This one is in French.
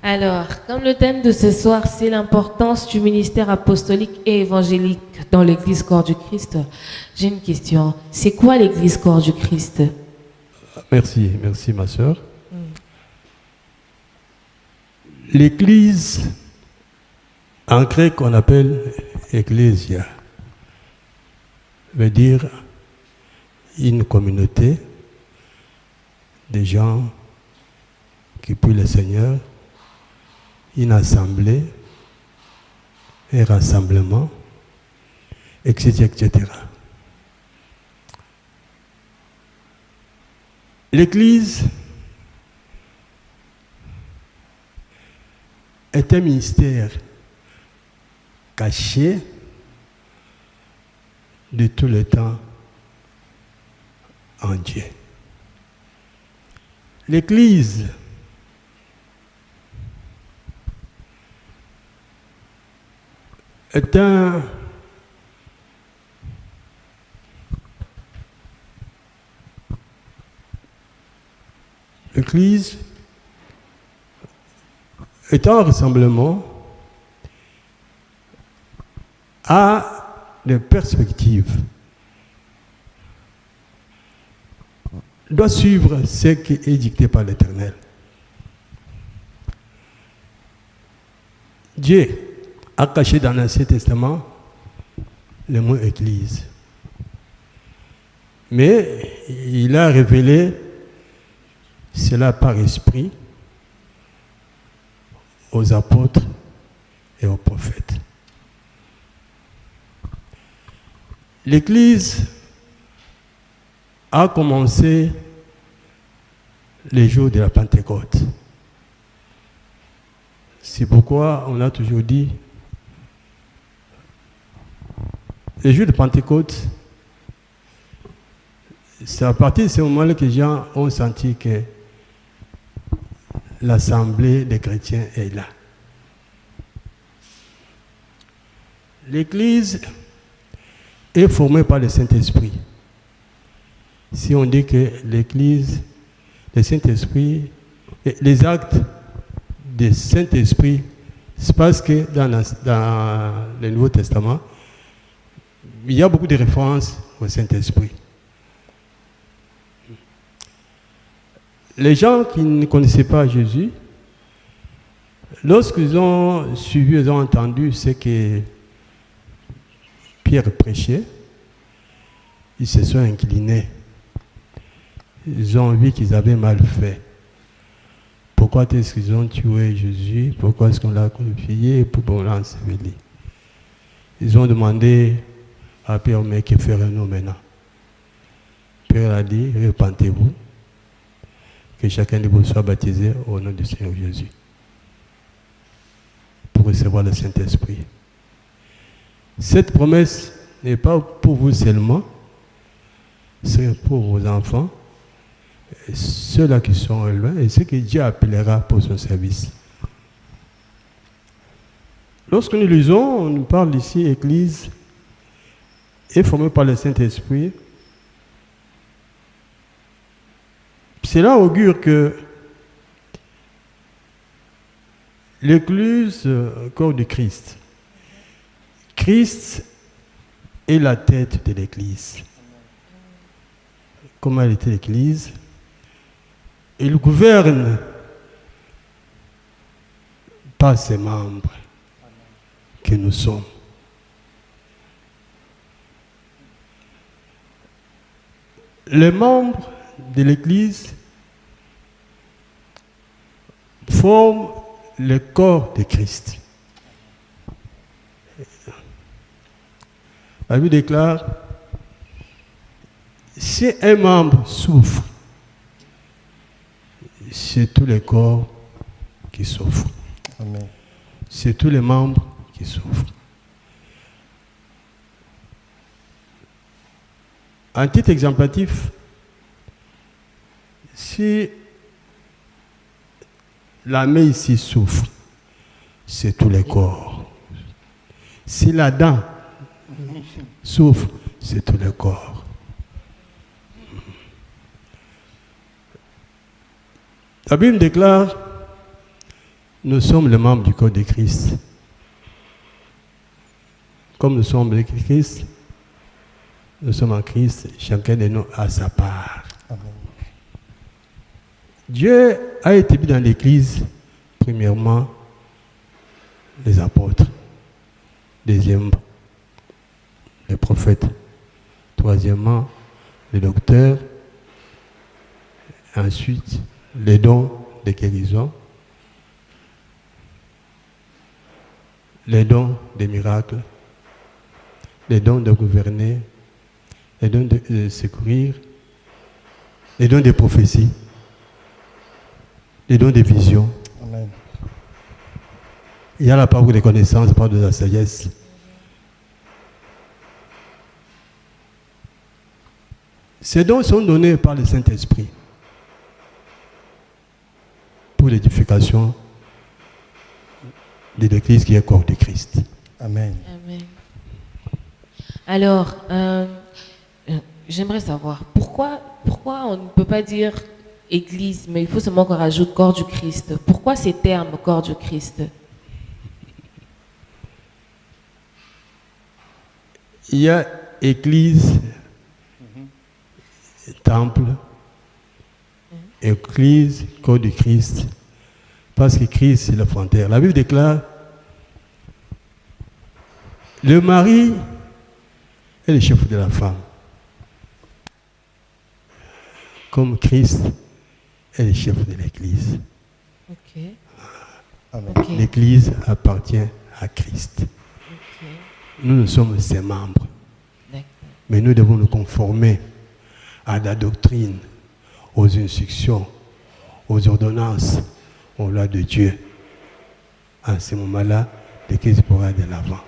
Alors, comme le thème de ce soir, c'est l'importance du ministère apostolique et évangélique dans l'Église corps du Christ, j'ai une question. C'est quoi l'Église corps du Christ? Merci ma sœur. L'Église, en grec, on appelle Ecclesia, veut dire une communauté de gens qui prient le Seigneur, une assemblée, un rassemblement, etc., etc. L'Église est un ministère caché de tout le temps en Dieu. L'Église est L'Église est un rassemblement à des perspectives, doit suivre ce qui est dicté par l'Éternel. Dieu a caché dans l'Ancien Testament le mot Église, mais il a révélé cela par esprit aux apôtres et aux prophètes. L'Église a commencé les jours de la Pentecôte. C'est pourquoi on a toujours dit, les jours de Pentecôte, c'est à partir de ce moment-là que les gens ont senti que l'assemblée des chrétiens est là. L'Église est formée par le Saint-Esprit. Si on dit que l'Église, le Saint-Esprit, les actes du Saint-Esprit, c'est parce que dans le Nouveau Testament, il y a beaucoup de références au Saint-Esprit. Les gens qui ne connaissaient pas Jésus, lorsqu'ils ont suivi, ils ont entendu ce que Pierre prêchait, ils se sont inclinés. Ils ont vu qu'ils avaient mal fait. Pourquoi est-ce qu'ils ont tué Jésus? Pourquoi est-ce qu'on l'a crucifié? Pourquoi on l'a enseveli? Ils ont demandé à Pierre, mais que ferons-nous maintenant? Pierre a dit, repentez-vous, que chacun de vous soit baptisé au nom du Seigneur Jésus, pour recevoir le Saint-Esprit. Cette promesse n'est pas pour vous seulement, c'est pour vos enfants, ceux-là qui sont loin, et ceux que Dieu appellera pour son service. Lorsque nous lisons, on nous parle ici, Église est formée par le Saint-Esprit. Cela augure que l'Église, corps de Christ, Christ est la tête de l'Église. Comment elle était l'Église? Il gouverne par ses membres que nous sommes. Les membres de l'Église forment le corps de Christ. La Bible déclare, si un membre souffre, c'est tout le corps qui souffre. Amen. C'est tous les membres qui souffrent. Un titre exemplatif, si la main ici souffre, c'est tout le corps. Si la dent souffre, c'est tout le corps. La Bible déclare, Nous sommes les membres du corps de Christ. Comme nous sommes les Christ, nous sommes en Christ, chacun de nous a sa part. Amen. Dieu a établi dans l'Église, premièrement, les apôtres, deuxièmement, les prophètes, troisièmement, les docteurs, ensuite, les dons de guérison, les dons des miracles, les dons de gouverner, les dons de secourir, les dons de prophétie, les dons de vision. Amen. Il y a la parole des connaissances, la parole de la sagesse. Ces dons sont donnés par le Saint-Esprit pour l'édification de l'Église qui est le corps de Christ. Amen. Amen. Alors, j'aimerais savoir pourquoi on ne peut pas dire Église, mais il faut seulement qu'on rajoute corps du Christ. Pourquoi ces termes corps du Christ? Il y a Église, temple, Église, corps du Christ, parce que Christ c'est la frontière. La Bible déclare le mari est le chef de la femme, comme Christ est le chef de l'Église. Ok. Amen. Ok. L'Église appartient à Christ. Ok. Nous sommes ses membres, D'accord. mais nous devons nous conformer à la doctrine, aux instructions, aux ordonnances, aux lois de Dieu. À ce moment-là, l'Église pourra aller de l'avant.